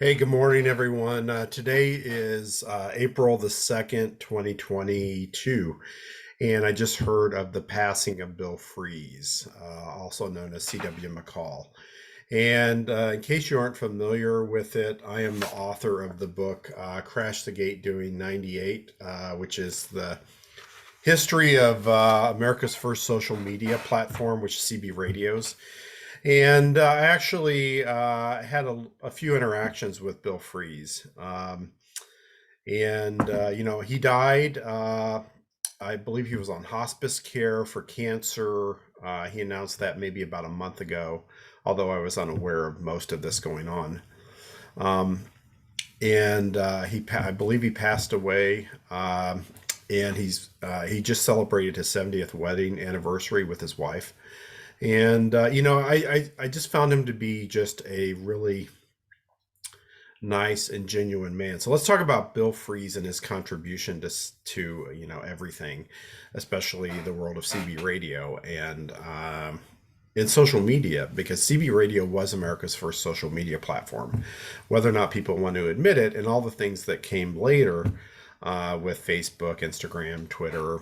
Hey, good morning, everyone. Today is April the 2nd, 2022, and I just heard of the passing of Bill Fries, also known as C.W. McCall. And in case you aren't familiar with it, I am the author of the book Crash the Gate Doing 98, which is the history of America's first social media platform, which is CB Radios. And I actually had a few interactions with Bill Fries. He died. I believe he was on hospice care for cancer. He announced that maybe about a month ago, although I was unaware of most of this going on. Um, I believe he passed away. And he just celebrated his 70th wedding anniversary with his wife. And I just found him to be just a really nice and genuine man. So let's talk about Bill Fries and his contribution to everything, especially the world of CB radio and in social media, because CB radio was America's first social media platform, whether or not people want to admit it, and all the things that came later with Facebook, Instagram, Twitter,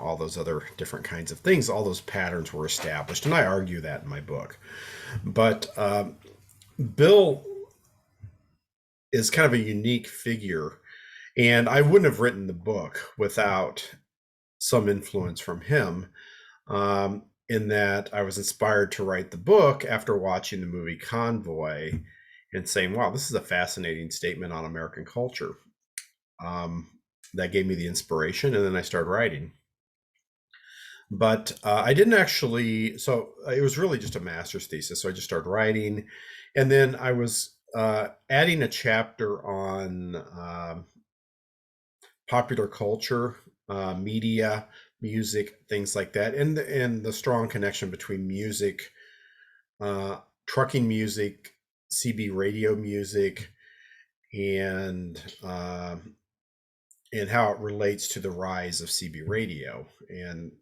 all those other different kinds of things, all those patterns were established. And I argue that in my book. But Bill is kind of a unique figure. And I wouldn't have written the book without some influence from him, in that I was inspired to write the book after watching the movie Convoy and saying, wow, this is a fascinating statement on American culture. That gave me the inspiration, and then I started writing. But I didn't actually, so it was really just a master's thesis. So I just started writing. And then I was adding a chapter on popular culture, media, music, things like that, and the strong connection between music, trucking music, CB radio music, and how it relates to the rise of CB radio, and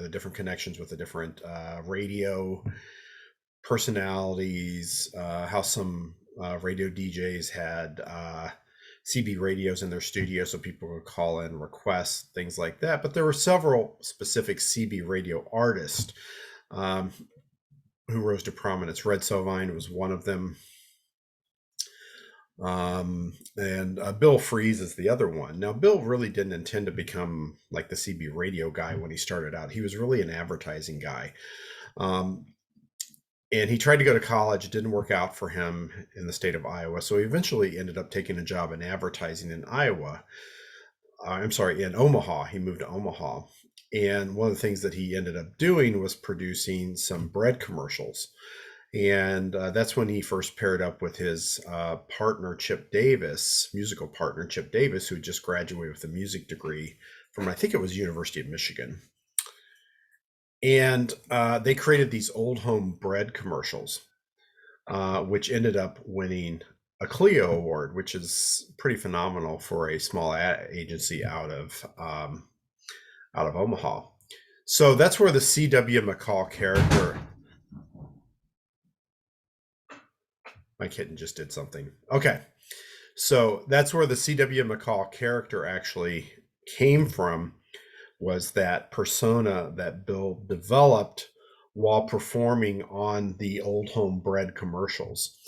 the different connections with the different radio personalities, how some radio DJs had CB radios in their studio so people could call in, request, things like that. But there were several specific CB radio artists who rose to prominence. Red Sovine was one of them. And Bill Fries is the other one. Now, Bill really didn't intend to become like the CB radio guy when he started out. He was really an advertising guy. And he tried to go to college. It didn't work out for him in the state of Iowa. So he eventually ended up taking a job in advertising in Iowa. In Omaha. He moved to Omaha. And one of the things that he ended up doing was producing some bread commercials. And that's when he first paired up with his partner, Chip Davis, musical partner, Chip Davis, who just graduated with a music degree from, I think it was University of Michigan. And they created these Old Home Bread commercials, which ended up winning a Clio Award, which is pretty phenomenal for a small ad agency out of Omaha. So that's where the C.W. McCall character. My kitten just did something. Okay. So that's where the C.W. McCall character actually came from, was that persona that Bill developed while performing on the Old Home Bread commercials.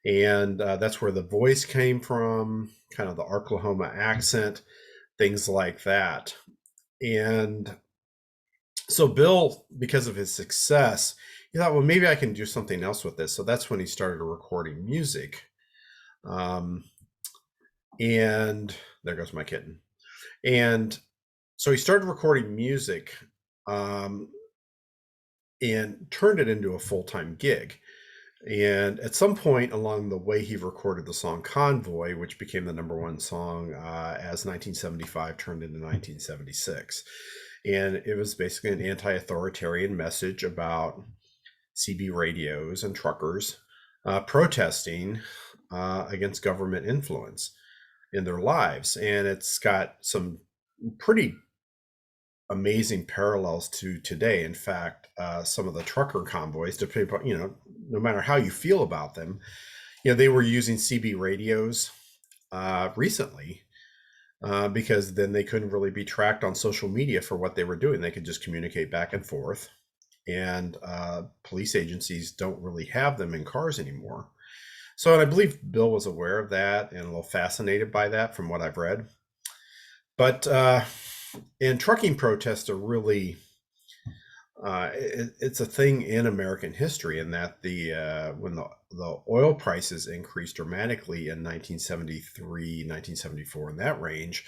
And that's where the voice came from, kind of the Oklahoma accent, things like that. And so Bill, because of his success, he thought, well, maybe I can do something else with this. So that's when he started recording music. And there goes my kitten. And so he started recording music and turned it into a full-time gig. And at some point along the way, he recorded the song Convoy, which became the number one song as 1975 turned into 1976. And it was basically an anti-authoritarian message about CB radios and truckers protesting against government influence in their lives. And it's got some pretty amazing parallels to today. In fact, some of the trucker convoys, depending upon, no matter how you feel about them, they were using CB radios recently because then they couldn't really be tracked on social media for what they were doing. They could just communicate back and forth. And police agencies don't really have them in cars anymore. So, and I believe Bill was aware of that and a little fascinated by that from what I've read. But and trucking protests are really it's a thing in American history, in that when the oil prices increased dramatically in 1973, 1974, in that range,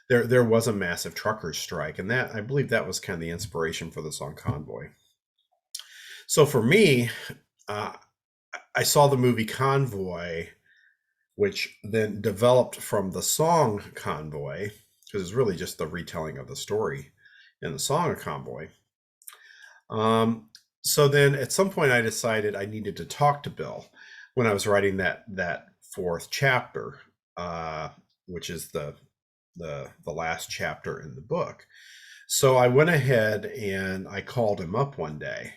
there was a massive truckers strike, and that, I believe, that was kind of the inspiration for the song Convoy. So for me, uh, I saw the movie Convoy, which then developed from the song Convoy, because it's really just the retelling of the story in the song of Convoy. So then at some point I decided I needed to talk to Bill when I was writing that fourth chapter, which is the last chapter in the book. So I went ahead and I called him up one day.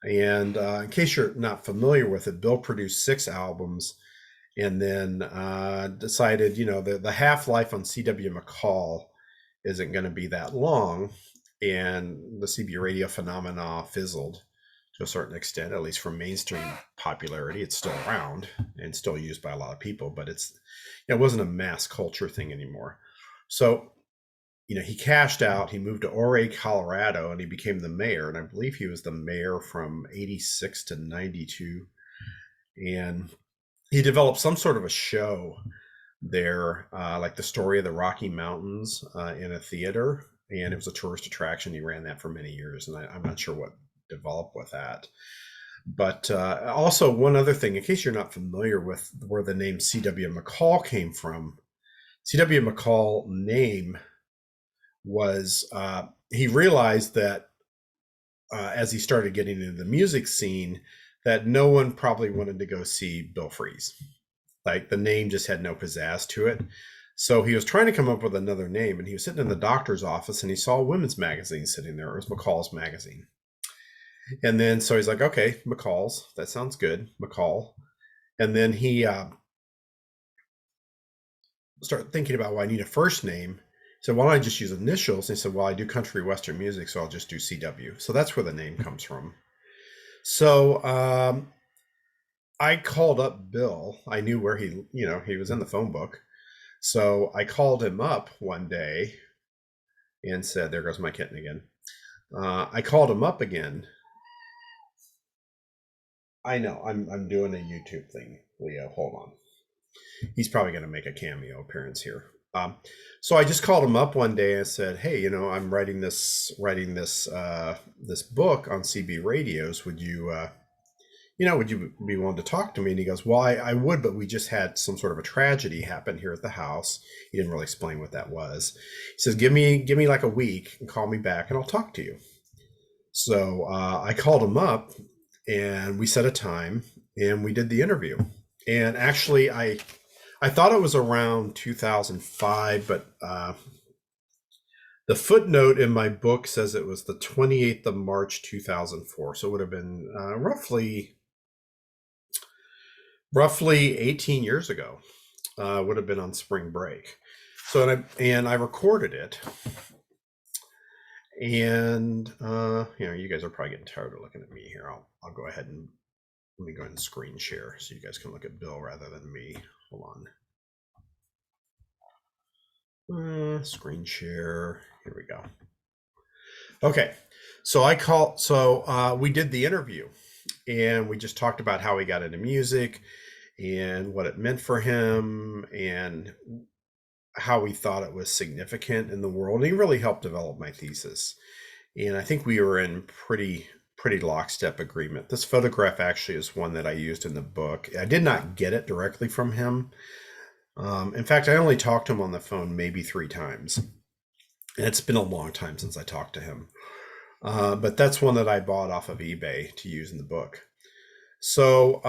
And in case you're not familiar with it, Bill produced 6 albums, and then decided, the half-life on C.W. McCall isn't going to be that long, and the CB radio phenomena fizzled to a certain extent, at least from mainstream popularity. It's still around and still used by a lot of people, but it wasn't a mass culture thing anymore. So, he cashed out. He moved to Ouray, Colorado, and he became the mayor. And I believe he was the mayor from 86 to 92. And he developed some sort of a show there, like the story of the Rocky Mountains in a theater. And it was a tourist attraction. He ran that for many years. And I'm not sure what developed with that. But also, one other thing, in case you're not familiar with where the name C.W. McCall came from, C.W. McCall name was he realized that as he started getting into the music scene, that no one probably wanted to go see Bill Fries. Like, the name just had no pizzazz to it. So he was trying to come up with another name, and he was sitting in the doctor's office, and he saw a women's magazine sitting there. It was McCall's magazine. And then so he's like, okay, McCall's, that sounds good, McCall. And then he started thinking about, well, I need a first name. So why don't I just use initials? And he said, well, I do country western music, so I'll just do CW. So that's where the name comes from. So I called up Bill. I knew where he was in the phone book. So I called him up one day and said, there goes my kitten again. I called him up again. I know, I'm doing a YouTube thing, Leo. Hold on. He's probably going to make a cameo appearance here. So I just called him up one day and said, hey, I'm writing this book on CB radios. Would you be willing to talk to me? And he goes, well, I would, but we just had some sort of a tragedy happen here at the house. He didn't really explain what that was. He says, give me like a week and call me back and I'll talk to you. So I called him up and we set a time and we did the interview. And actually, I thought it was around 2005, but the footnote in my book says it was the 28th of March, 2004. So it would have been roughly 18 years ago. Would have been on spring break. So I recorded it. And you guys are probably getting tired of looking at me here. I'll go ahead and let me go ahead and screen share so you guys can look at Bill rather than me. Hold on. Screen share. Here we go. Okay. So we did the interview and we just talked about how he got into music and what it meant for him and how he thought it was significant in the world. And he really helped develop my thesis. And I think we were in pretty lockstep agreement. This photograph actually is one that I used in the book. I did not get it directly from him. In fact, I only talked to him on the phone maybe 3 times. And it's been a long time since I talked to him. But that's one that I bought off of eBay to use in the book. So,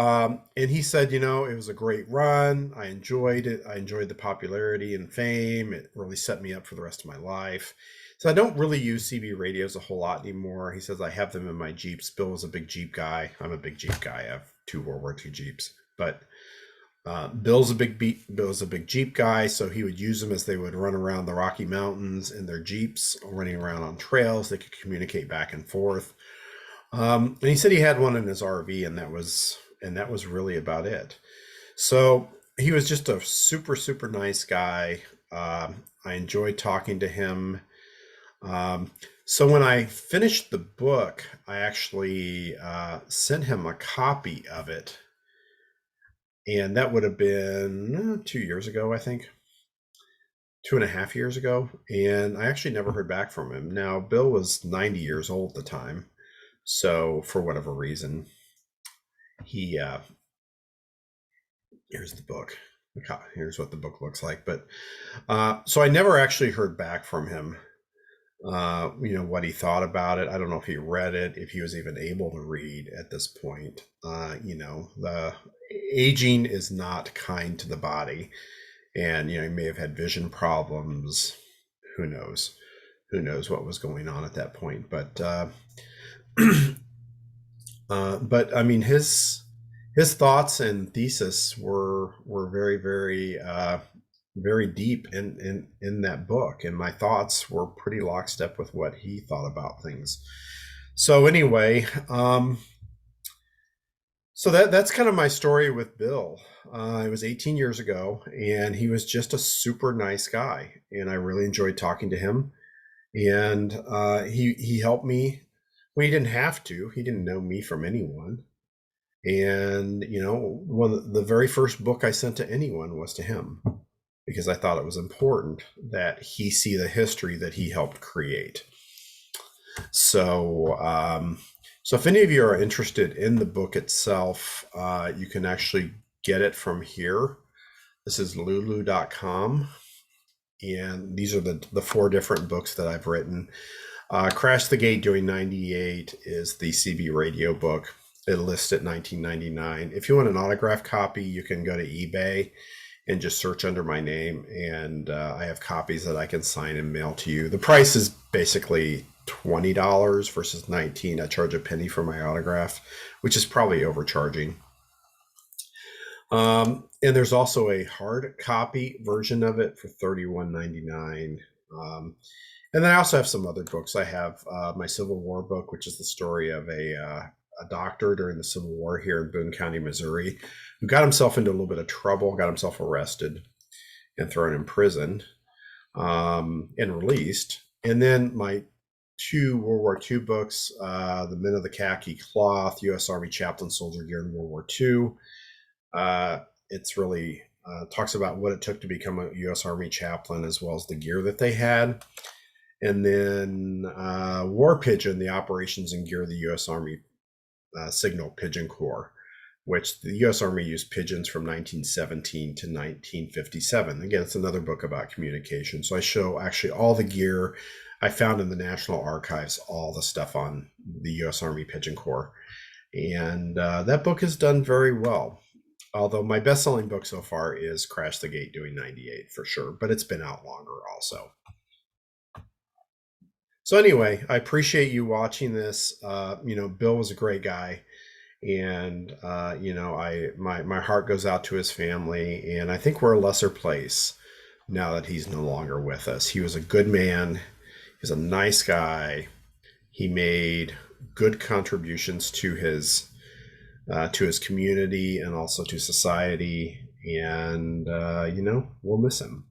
and he said, it was a great run. I enjoyed it. I enjoyed the popularity and fame. It really set me up for the rest of my life. So I don't really use CB radios a whole lot anymore. He says I have them in my Jeeps. Bill was a big Jeep guy. I'm a big Jeep guy. I have 2 World War II Jeeps. But Bill's a big Jeep guy, so he would use them as they would run around the Rocky Mountains in their Jeeps, running around on trails. They could communicate back and forth. And he said he had one in his RV, and that was really about it. So he was just a super nice guy. I enjoyed talking to him. So when I finished the book, I actually sent him a copy of it, and that would have been 2 years ago, I think, 2.5 years ago. And I actually never heard back from him. Now, Bill was 90 years old at the time, so for whatever reason, he here's the book. Here's what the book looks like. But so I never actually heard back from him. What he thought about it. I don't know if he read it, if he was even able to read at this point. The aging is not kind to the body, and he may have had vision problems. Who knows? Who knows what was going on at that point? But I mean, his thoughts and thesis were very deep in that book, and my thoughts were pretty lockstep with what he thought about things. So anyway, so that's kind of my story with Bill. It was 18 years ago, and he was just a super nice guy, and I really enjoyed talking to him. And he helped me. Well, he didn't have to. He didn't know me from anyone. And the very first book I sent to anyone was to him, because I thought it was important that he see the history that he helped create. So, so if any of you are interested in the book itself, you can actually get it from here. This is lulu.com. And these are the four different books that I've written. Crash the Gate Doing 98 is the CB radio book. It lists at $19.99. If you want an autographed copy, you can go to eBay and just search under my name, and I have copies that I can sign and mail to you. The price is basically $20 versus $19. I charge a penny for my autograph, which is probably overcharging. And there's also a hard copy version of it for $31.99. And then I also have some other books. I have my Civil War book, which is the story of a doctor during the Civil War here in Boone County, Missouri, who got himself into a little bit of trouble, got himself arrested and thrown in prison, and released. And then my two World War II books, The Men of the Khaki Cloth, U.S. Army Chaplain Soldier Gear in World War II. It's really talks about what it took to become a U.S. Army chaplain, as well as the gear that they had. And then War Pigeon, the operations and gear of the U.S. Army Signal Pigeon Corps, which the U.S. Army used pigeons from 1917 to 1957. Again, it's another book about communication. So I show actually all the gear I found in the National Archives, all the stuff on the U.S. Army Pigeon Corps. And that book has done very well. Although my best-selling book so far is Crash the Gate Doing 98 for sure, but it's been out longer also. So anyway, I appreciate you watching this. Bill was a great guy, and my heart goes out to his family, and I think we're a lesser place now that he's no longer with us. He was a good man. He's a nice guy. He made good contributions to his community and also to society, and we'll miss him.